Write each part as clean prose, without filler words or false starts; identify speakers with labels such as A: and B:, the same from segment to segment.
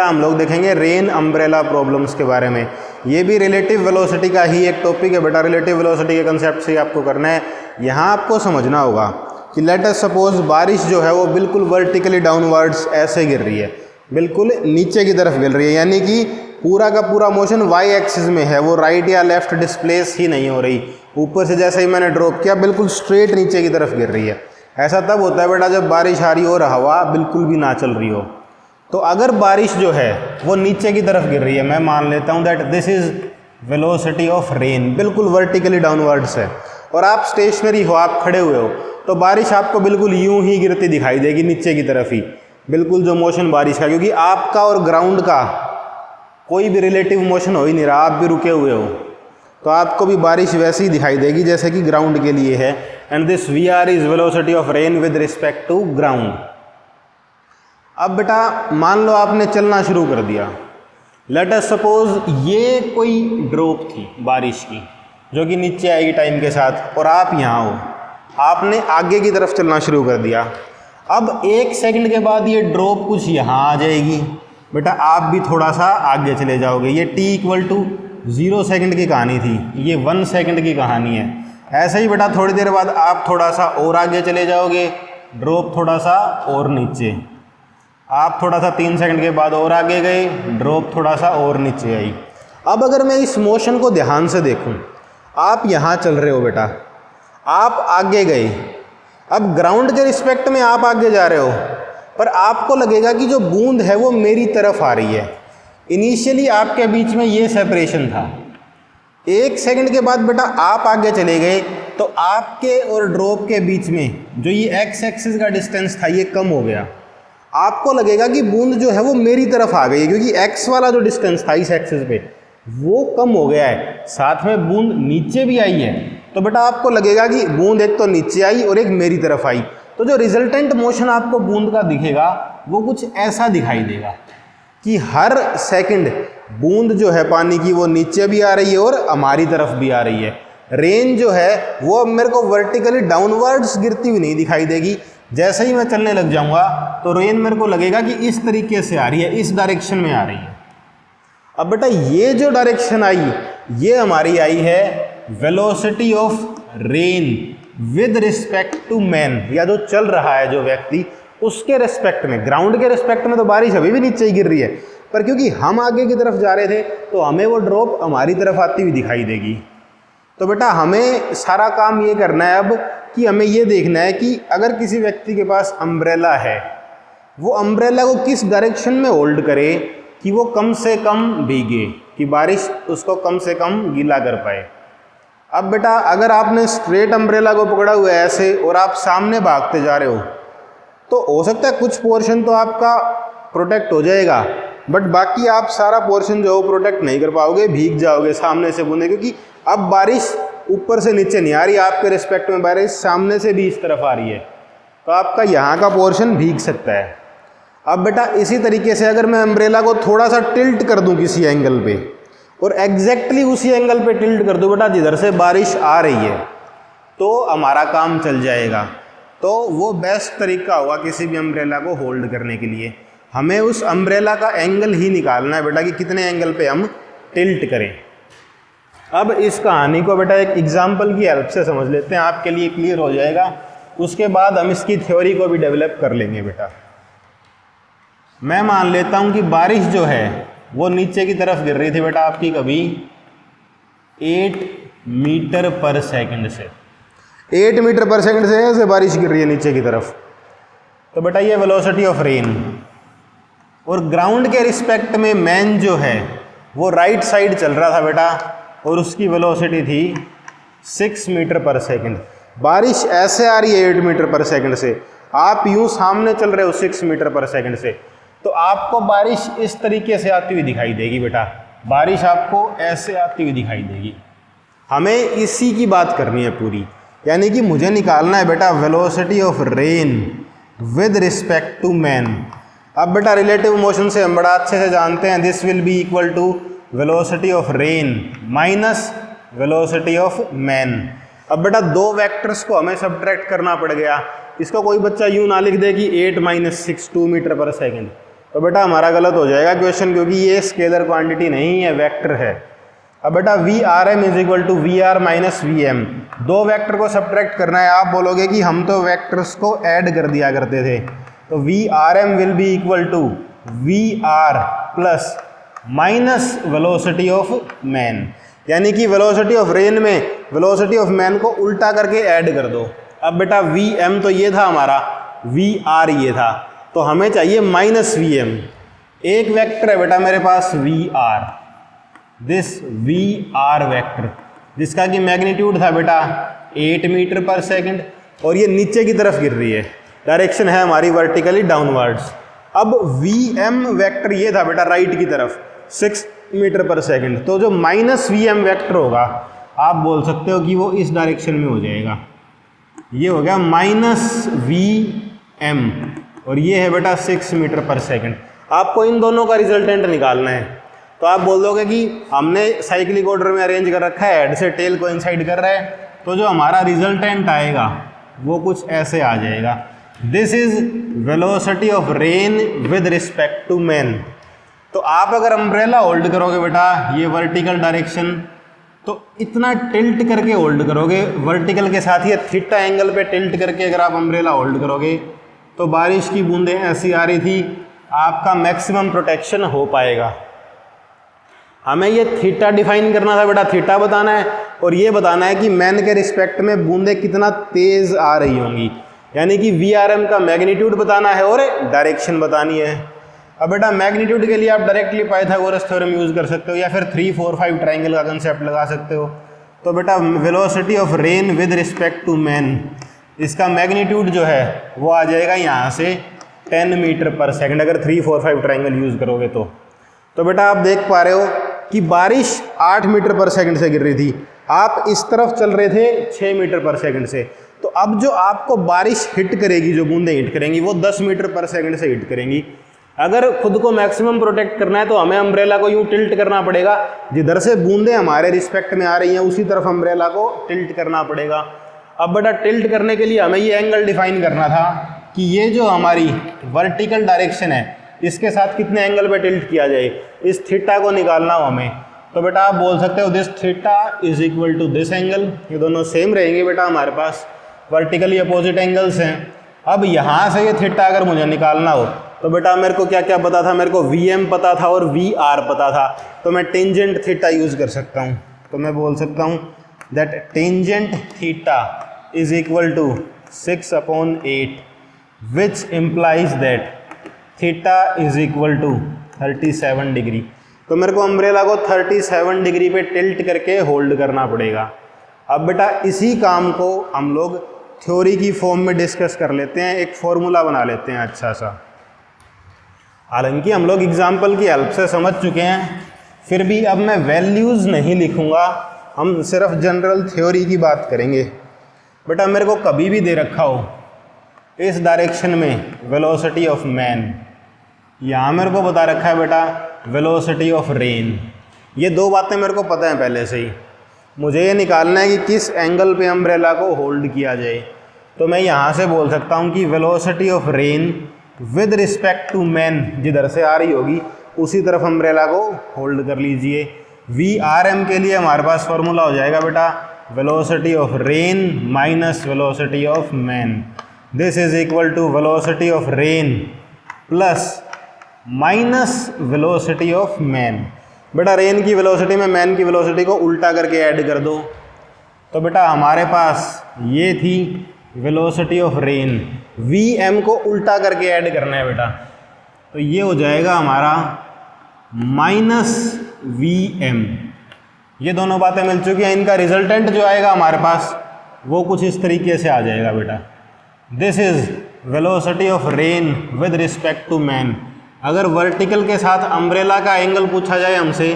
A: हम लोग देखेंगे रेन अम्ब्रेला प्रॉब्लम्स के बारे में। ये भी रिलेटिव वेलोसिटी का ही एक टॉपिक है बेटा। रिलेटिव वेलोसिटी के कंसेप्ट से आपको करना है। यहाँ आपको समझना होगा कि लेट अस सपोज बारिश जो है वो बिल्कुल वर्टिकली डाउनवर्ड्स ऐसे गिर रही है, बिल्कुल नीचे की तरफ गिर रही है, यानी कि पूरा का पूरा मोशन वाई एक्सिस में है, वो राइट या लेफ्ट डिस्प्लेस ही नहीं हो रही। ऊपर से जैसे ही मैंने ड्रॉप किया बिल्कुल स्ट्रेट नीचे की तरफ गिर रही है। ऐसा तब होता है बेटा जब बारिश आ रही हो और हवा बिल्कुल भी ना चल रही हो। तो अगर बारिश जो है वो नीचे की तरफ गिर रही है, मैं मान लेता हूँ that this is velocity of rain, बिल्कुल वर्टिकली डाउनवर्ड्स है, और आप स्टेशनरी हो, आप खड़े हुए हो, तो बारिश आपको बिल्कुल यूं ही गिरती दिखाई देगी नीचे की तरफ ही, बिल्कुल जो मोशन बारिश का, क्योंकि आपका और ग्राउंड का कोई भी रिलेटिव मोशन हो ही नहीं रहा, आप भी रुके हुए हो, तो आपको भी बारिश वैसे ही दिखाई देगी जैसे कि ग्राउंड के लिए है। And this V R is velocity of rain with respect to ground. अब बेटा मान लो आपने चलना शुरू कर दिया। लेट अस सपोज ये कोई ड्रॉप थी बारिश की जो कि नीचे आएगी टाइम के साथ, और आप यहाँ हो, आपने आगे की तरफ चलना शुरू कर दिया। अब 1 सेकंड के बाद ये ड्रॉप कुछ यहाँ आ जाएगी, बेटा आप भी थोड़ा सा आगे चले जाओगे। ये t=0 सेकंड की कहानी थी, ये 1 सेकंड की कहानी है। ऐसे ही बेटा थोड़ी देर बाद आप थोड़ा सा और आगे चले जाओगे, ड्रॉप थोड़ा सा और नीचे, आप थोड़ा सा 3 सेकंड के बाद और आगे गए, ड्रॉप थोड़ा सा और नीचे आई। अब अगर मैं इस मोशन को ध्यान से देखूं, आप यहाँ चल रहे हो बेटा, आप आगे गए, अब ग्राउंड के रिस्पेक्ट में आप आगे जा रहे हो, पर आपको लगेगा कि जो बूंद है वो मेरी तरफ आ रही है। इनिशियली आपके बीच में ये सेपरेशन था, 1 सेकंड के बाद बेटा आप आगे चले गए, तो आपके और ड्रॉप के बीच में जो ये एक्स एक्सिस का डिस्टेंस था ये कम हो गया। आपको लगेगा कि बूंद जो है वो मेरी तरफ आ गई है, क्योंकि एक्स वाला जो डिस्टेंस था इस एक्सिस पे वो कम हो गया है, साथ में बूंद नीचे भी आई है, तो बेटा आपको लगेगा कि बूंद एक तो नीचे आई और एक मेरी तरफ आई। तो जो रिजल्टेंट मोशन आपको बूंद का दिखेगा वो कुछ ऐसा दिखाई देगा कि हर सेकंड बूंद जो है पानी की वो नीचे भी आ रही है और हमारी तरफ भी आ रही है। रेन जो है वो अब मेरे को वर्टिकली डाउनवर्ड्स गिरती हुई नहीं दिखाई देगी। जैसे ही मैं चलने लग जाऊंगा तो रेन मेरे को लगेगा कि इस तरीके से आ रही है, इस डायरेक्शन में आ रही है। अब बेटा ये जो डायरेक्शन आई ये हमारी आई है velocity of rain with respect to man, या जो चल रहा है जो व्यक्ति उसके रिस्पेक्ट में। ग्राउंड के रिस्पेक्ट में तो बारिश अभी भी नीचे ही गिर रही है, पर क्योंकि हम आगे की तरफ जा रहे थे तो हमें वो ड्रॉप हमारी तरफ आती हुई दिखाई देगी। तो बेटा हमें सारा काम ये करना है अब कि हमें ये देखना है कि अगर किसी व्यक्ति के पास अम्ब्रेला है, वो अम्ब्रेला को किस डायरेक्शन में होल्ड करे कि वो कम से कम भीगे, कि बारिश उसको कम से कम गीला कर पाए। अब बेटा अगर आपने स्ट्रेट अम्ब्रेला को पकड़ा हुआ है ऐसे और आप सामने भागते जा रहे हो, तो हो सकता है कुछ पोर्शन तो आपका प्रोटेक्ट हो जाएगा, बट बाकी आप सारा पोर्शन जो है प्रोटेक्ट नहीं कर पाओगे, भीग जाओगे सामने से बूंदे, क्योंकि अब बारिश ऊपर से नीचे नहीं आ रही, आपके रिस्पेक्ट में बारिश सामने से भी इस तरफ आ रही है, तो आपका यहाँ का पोर्शन भीग सकता है। अब बेटा इसी तरीके से अगर मैं अम्ब्रेला को थोड़ा सा टिल्ट कर दूँ किसी एंगल पे, और एग्जैक्टली उसी एंगल पे टिल्ट कर दूँ बेटा जिधर से बारिश आ रही है, तो हमारा काम चल जाएगा। तो वो बेस्ट तरीका होगा किसी भी अम्ब्रेला को होल्ड करने के लिए। हमें उस अम्ब्रेला का एंगल ही निकालना है बेटा कि कितने एंगल पे हम टिल्ट करें। अब इस कहानी को बेटा एक एग्जाम्पल की हेल्प से समझ लेते हैं, आपके लिए क्लियर हो जाएगा। उसके बाद हम इसकी थ्योरी को भी डेवलप कर लेंगे बेटा। मैं मान लेता हूँ कि बारिश जो है वो नीचे की तरफ गिर रही थी बेटा आपकी कभी 8 मीटर पर सेकंड से, 8 मीटर पर सेकंड से ऐसे बारिश गिर रही है नीचे की तरफ, तो बेटा ये वेलोसिटी ऑफ रेन। और ग्राउंड के रिस्पेक्ट में मैन जो है वो राइट साइड चल रहा था बेटा, और उसकी वेलोसिटी थी 6 मीटर पर सेकंड। बारिश ऐसे आ रही है 8 मीटर पर सेकंड से, आप यूं सामने चल रहे हो 6 मीटर पर सेकंड से, तो आपको बारिश इस तरीके से आती हुई दिखाई देगी बेटा, बारिश आपको ऐसे आती हुई दिखाई देगी। हमें इसी की बात करनी है पूरी, यानी कि मुझे निकालना है बेटा velocity of rain with respect to man. अब बेटा रिलेटिव मोशन से हम बड़ा अच्छे से जानते हैं, this will be equal to velocity of rain minus velocity of man. अब बेटा दो वेक्टर्स को हमें सब्ट्रैक्ट करना पड़ गया। इसको कोई बच्चा यूँ ना लिख दे कि 8 - 6 2 मीटर पर सेकंड, तो बेटा हमारा गलत हो जाएगा क्वेश्चन, क्योंकि ये स्केलर क्वांटिटी नहीं है, वेक्टर है। अब बेटा V R M is equal to V R minus V M, दो वेक्टर को सब्ट्रैक्ट करना है। आप बोलोगे कि हम तो वेक्टर्स को ऐड कर दिया करते थे, तो V R M will be equal to V R plus minus velocity of man, यानी कि वेलोसिटी ऑफ रेन में वेलोसिटी ऑफ मैन को उल्टा करके ऐड कर दो। अब बेटा वी एम तो ये था हमारा, वी आर ये था, तो हमें चाहिए माइनस वी एम। एक वेक्टर है बेटा मेरे पास V R, this V R vector, जिसका कि मैग्नीट्यूड था बेटा 8 मीटर पर सेकंड, और ये नीचे की तरफ गिर रही है, डायरेक्शन है हमारी वर्टिकली डाउनवर्ड्स। अब वी एम वेक्टर ये था बेटा राइट की तरफ 6 मीटर पर सेकंड, तो जो माइनस वी एम वेक्टर होगा आप बोल सकते हो कि वो इस डायरेक्शन में हो जाएगा। ये हो गया माइनस वी एम, और ये है बेटा 6 मीटर पर सेकंड। आपको इन दोनों का रिजल्टेंट निकालना है, तो आप बोल दोगे कि हमने साइक्लिक ऑर्डर में अरेंज कर रखा है, हेड से टेल कोइंसाइड कर रहा है, तो जो हमारा रिजल्टेंट आएगा वो कुछ ऐसे आ जाएगा। This is velocity of rain with respect to man. तो आप अगर अम्ब्रेला होल्ड करोगे बेटा ये वर्टिकल डायरेक्शन, तो इतना टिल्ट करके होल्ड करोगे, वर्टिकल के साथ ही थीटा एंगल पे टिल्ट करके अगर आप अम्ब्रेला होल्ड करोगे, तो बारिश की बूंदें ऐसी आ रही थी, आपका मैक्सिमम प्रोटेक्शन हो पाएगा। हमें ये थीटा डिफाइन करना था बेटा, थीटा बताना है, और ये बताना है कि मैन के रिस्पेक्ट में बूंदें कितना तेज आ रही होंगी, यानी कि वी आर एम का मैग्नीट्यूड बताना है और डायरेक्शन बतानी है। अब बेटा मैग्नीट्यूड के लिए आप डायरेक्टली पाइथागोरस थ्योरम यूज़ कर सकते हो, या फिर 3, 4, 5 ट्राइंगल का कंसेप्ट लगा सकते हो। तो बेटा velocity of rain with respect to man, इसका मैग्नीट्यूड जो है वो आ जाएगा यहाँ से 10 मीटर पर सेकंड, अगर 3, 4, 5 ट्राइंगल यूज़ करोगे तो बेटा आप देख पा रहे हो कि बारिश 8 मीटर पर सेकंड से गिर रही थी, आप इस तरफ चल रहे थे 6 मीटर पर सेकंड से, तो अब जो आपको बारिश हिट करेगी, जो बूंदें हिट करेंगी, वो 10 मीटर पर सेकंड से हिट करेंगी। अगर खुद को मैक्सिमम प्रोटेक्ट करना है तो हमें अम्ब्रेला को यूँ टिल्ट करना पड़ेगा, जिधर से बूंदें हमारे रिस्पेक्ट में आ रही हैं उसी तरफ अम्ब्रेला को टिल्ट करना पड़ेगा। अब बेटा टिल्ट करने के लिए हमें ये एंगल डिफाइन करना था कि ये जो हमारी वर्टिकल डायरेक्शन है इसके साथ कितने एंगल पे टिल्ट किया जाए, इस थीटा को निकालना हो हमें। तो बेटा आप बोल सकते हो this theta is equal to this angle, ये दोनों सेम रहेंगे बेटा, हमारे पास वर्टिकली अपोजिट एंगल्स हैं। अब यहाँ से ये थीटा अगर मुझे निकालना हो तो बेटा मेरे को क्या क्या पता था, मेरे को वी एम पता था और वी आर पता था, तो मैं टेंजेंट थीटा यूज़ कर सकता हूँ। तो मैं बोल सकता हूँ that tangent theta is equal to 6/8 which implies that theta is equal to 37 degree. तो मेरे को अम्ब्रेला को 37 डिग्री पे टिल्ट करके होल्ड करना पड़ेगा। अब बेटा इसी काम को हम लोग थ्योरी की फॉर्म में डिस्कस कर लेते हैं, एक फॉर्मूला बना लेते हैं अच्छा सा। हालांकि हम लोग एग्जाम्पल की हेल्प से समझ चुके हैं, फिर भी अब मैं वैल्यूज़ नहीं लिखूंगा, हम सिर्फ जनरल थ्योरी की बात करेंगे। बेटा मेरे को कभी भी दे रखा हो इस डायरेक्शन में वेलोसिटी ऑफ मैन, यहाँ मेरे को बता रखा है बेटा वेलोसिटी ऑफ रेन, ये दो बातें मेरे को पता है पहले से ही। मुझे ये निकालना है कि किस एंगल पे अम्ब्रेला को होल्ड किया जाए। तो मैं यहाँ से बोल सकता हूँ कि velocity of rain with respect to man, जिधर से आ रही होगी उसी तरफ अम्ब्रेला को होल्ड कर लीजिए। वी आर एम के लिए हमारे पास फॉर्मूला हो जाएगा बेटा velocity of rain minus velocity of man, this is equal to velocity of rain plus minus velocity of man. बेटा रेन की वेलोसिटी में मैन की वेलोसिटी को उल्टा करके ऐड कर दो। तो बेटा हमारे पास ये थी velocity of rain, V M को उल्टा करके ऐड करना है बेटा, तो ये हो जाएगा हमारा माइनस वी एम। ये दोनों बातें मिल चुकी हैं, इनका रिजल्टेंट जो आएगा हमारे पास वो कुछ इस तरीके से आ जाएगा बेटा, this is velocity of rain with respect to man. अगर वर्टिकल के साथ अम्ब्रेला का एंगल पूछा जाए हमसे,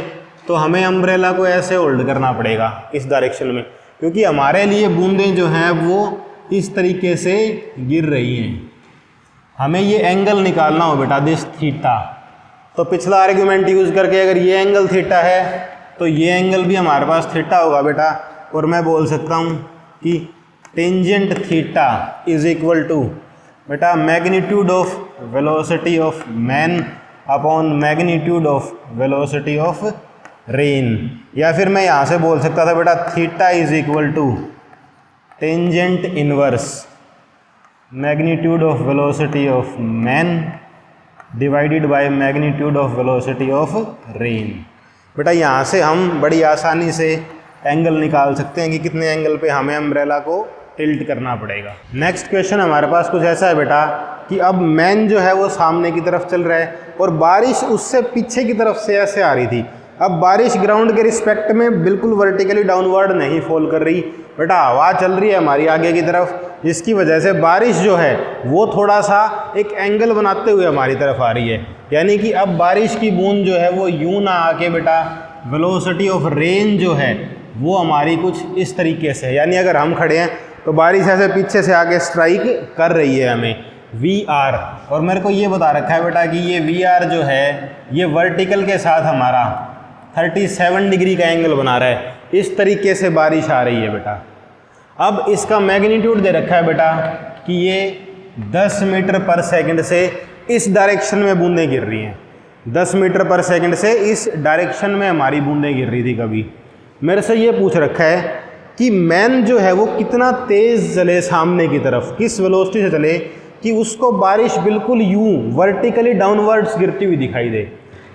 A: तो हमें अम्ब्रेला को ऐसे होल्ड करना पड़ेगा इस डायरेक्शन में, क्योंकि हमारे लिए बूंदें जो हैं वो इस तरीके से गिर रही हैं। हमें ये एंगल निकालना हो बेटा दिस थीटा, तो पिछला आर्ग्यूमेंट यूज़ करके अगर ये एंगल थीटा है तो ये एंगल भी हमारे पास थीटा होगा बेटा, और मैं बोल सकता हूँ कि tangent theta is equal to बेटा magnitude of velocity of man upon magnitude of velocity of rain. या फिर मैं यहाँ से बोल सकता था बेटा theta is equal to tangent inverse magnitude of velocity of man divided by magnitude of velocity of rain. बेटा यहाँ से हम बड़ी आसानी से एंगल निकाल सकते हैं कि कितने एंगल पे हमें अम्ब्रेला को टिल्ट करना पड़ेगा। नेक्स्ट क्वेश्चन हमारे पास कुछ ऐसा है बेटा कि अब मैन जो है वो सामने की तरफ चल रहा है और बारिश उससे पीछे की तरफ से ऐसे आ रही थी। अब बारिश ग्राउंड के रिस्पेक्ट में बिल्कुल वर्टिकली डाउनवर्ड नहीं फॉल कर रही बेटा, हवा चल रही है हमारी आगे की तरफ, जिसकी वजह से बारिश जो है वो थोड़ा सा एक एंगल बनाते हुए हमारी तरफ आ रही है। यानी कि अब बारिश की बूंद जो है वो यूं ना आके बेटा वेलोसिटी ऑफ रेन जो है वो हमारी कुछ इस तरीके से है। यानी अगर हम खड़े हैं तो बारिश ऐसे पीछे से आके स्ट्राइक कर रही है हमें VR, और मेरे को ये बता रखा है बेटा कि ये VR जो है ये वर्टिकल के साथ हमारा 37 डिग्री का एंगल बना रहा है। इस तरीके से बारिश आ रही है बेटा। अब इसका मैग्नीट्यूड दे रखा है बेटा कि ये 10 मीटर पर सेकंड से इस डायरेक्शन में बूंदें गिर रही हैं। 10 मीटर पर सेकंड से इस डायरेक्शन में हमारी बूंदें गिर रही थी। कभी मेरे से ये पूछ रखा है कि मैन जो है वो कितना तेज़ चले सामने की तरफ, किस वेलोसिटी से चले कि उसको बारिश बिल्कुल यूं वर्टिकली डाउनवर्ड्स गिरती हुई दिखाई दे।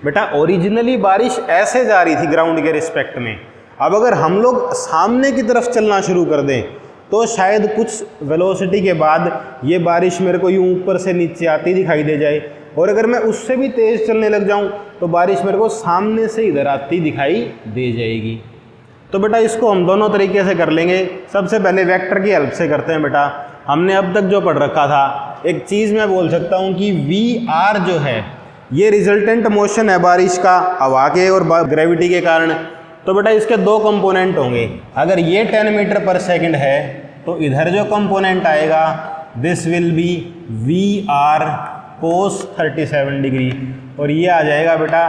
A: बेटा ओरिजिनली बारिश ऐसे जा रही थी ग्राउंड के रिस्पेक्ट में, अब अगर हम लोग सामने की तरफ चलना शुरू कर दें तो शायद कुछ वेलोसिटी के बाद ये बारिश मेरे को यूं ऊपर से नीचे आती दिखाई दे जाए, और अगर मैं उससे भी तेज़ चलने लग जाऊं तो बारिश मेरे को सामने से इधर आती दिखाई दे जाएगी। तो बेटा इसको हम दोनों तरीके से कर लेंगे। सबसे पहले वेक्टर की हेल्प से करते हैं बेटा। हमने अब तक जो पढ़ रखा था, एक चीज़ मैं बोल सकता हूँ कि VR जो है ये रिजल्टेंट मोशन है बारिश का हवा के और ग्रेविटी के कारण। तो बेटा इसके दो कंपोनेंट होंगे। अगर ये 10 मीटर पर सेकंड है तो इधर जो कंपोनेंट आएगा this will B VR cos 37 degree, और ये आ जाएगा बेटा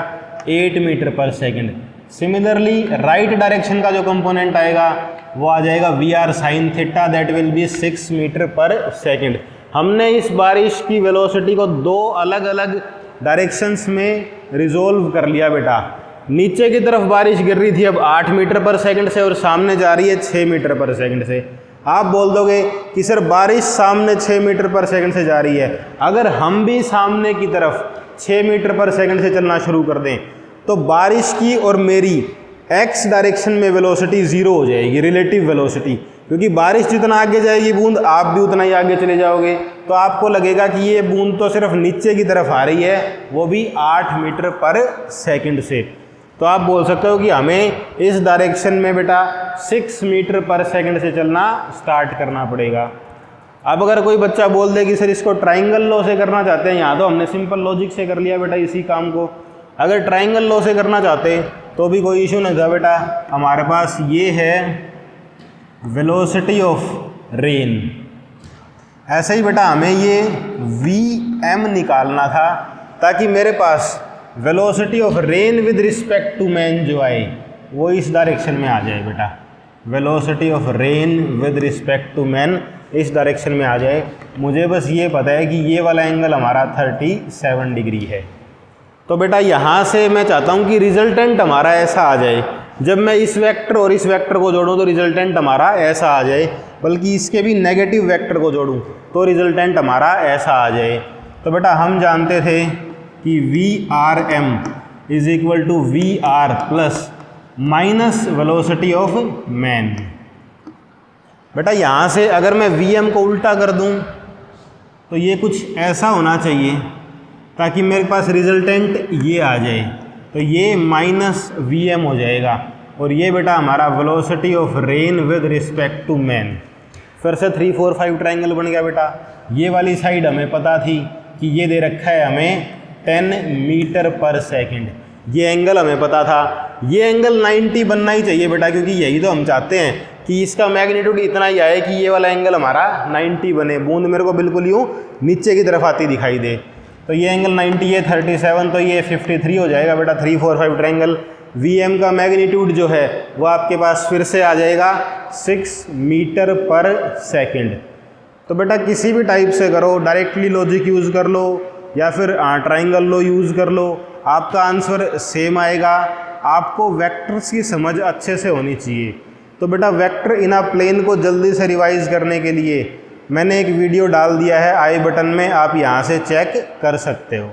A: 8 metre per second. Similarly right direction का जो कंपोनेंट आएगा वो आ जाएगा VR sine theta, that will be 6 metre per second. हमने इस बारिश की वेलोसिटी को दो अलग अलग डायरेक्शंस में रिजोल्व कर लिया बेटा। नीचे की तरफ बारिश गिर रही थी अब 8 मीटर पर सेकंड से, और सामने जा रही है 6 मीटर पर सेकंड से। आप बोल दोगे कि सर बारिश सामने 6 मीटर पर सेकंड से जा रही है, अगर हम भी सामने की तरफ 6 मीटर पर सेकंड से चलना शुरू कर दें तो बारिश की और मेरी x डायरेक्शन में वेलोसिटी ज़ीरो हो जाएगी, रिलेटिव वेलोसिटी, क्योंकि बारिश जितना आगे जाएगी बूंद आप भी उतना ही आगे चले जाओगे। तो आपको लगेगा कि ये बूंद तो सिर्फ नीचे की तरफ आ रही है, वो भी 8 मीटर पर सेकंड से। तो आप बोल सकते हो कि हमें इस डायरेक्शन में बेटा 6 मीटर पर सेकंड से चलना स्टार्ट करना पड़ेगा। अब अगर कोई बच्चा बोल दे कि सर इसको ट्राइंगल लॉ से करना चाहते हैं, यहाँ तो हमने सिंपल लॉजिक से कर लिया बेटा इसी काम को। अगर ट्राइंगल लॉ से करना चाहते तो भी कोई इशू नहीं था बेटा। हमारे पास ये है वेलोसिटी ऑफ रेन, ऐसे ही बेटा हमें ये VM निकालना था ताकि मेरे पास velocity of rain with respect to man जो आए वो इस डायरेक्शन में आ जाए बेटा। Velocity of rain with respect to man इस डायरेक्शन में आ जाए। मुझे बस ये पता है कि ये वाला एंगल हमारा 37 डिग्री है। तो बेटा यहाँ से मैं चाहता हूँ कि रिजल्टेंट हमारा ऐसा आ जाए, जब मैं इस वेक्टर और इस वेक्टर को जोड़ूँ तो रिजल्टेंट हमारा ऐसा आ जाए, बल्कि इसके भी नेगेटिव वेक्टर को जोड़ूँ तो रिजल्टेंट हमारा ऐसा आ जाए। तो बेटा हम जानते थे कि VRM is equal to VR plus minus velocity of man. बेटा यहाँ से अगर मैं VM को उल्टा कर दूँ तो ये कुछ ऐसा होना चाहिए ताकि मेरे पास रिजल्टेंट ये आ जाए, तो ये माइनस VM हो जाएगा, और ये बेटा हमारा velocity of rain with respect to man. फिर से 3 4 5 ट्राइंगल बन गया बेटा। ये वाली साइड हमें पता थी कि ये दे रखा है हमें 10 मीटर पर सेकंड, ये एंगल हमें पता था। ये एंगल 90 बनना ही चाहिए बेटा, क्योंकि यही तो हम चाहते हैं कि इसका मैग्नीट्यूड इतना ही आए कि ये वाला एंगल हमारा 90 बने, बूंद मेरे को बिल्कुल यूँ नीचे की तरफ आती दिखाई दे। तो ये एंगल 90 है, 37 तो ये 53 हो जाएगा बेटा। 3 4 5 ट्रायंगल। VM का मैग्नीट्यूड जो है वो आपके पास फिर से आ जाएगा 6 मीटर पर सेकंड। तो बेटा किसी भी टाइप से करो, डायरेक्टली लॉजिक यूज़ कर लो, या फिर ट्राइंगल लो यूज़ कर लो, आपका आंसर सेम आएगा। आपको वेक्टर्स की समझ अच्छे से होनी चाहिए। तो बेटा वेक्टर इन अ प्लेन को जल्दी से रिवाइज करने के लिए मैंने एक वीडियो डाल दिया है आई बटन में, आप यहाँ से चेक कर सकते हो।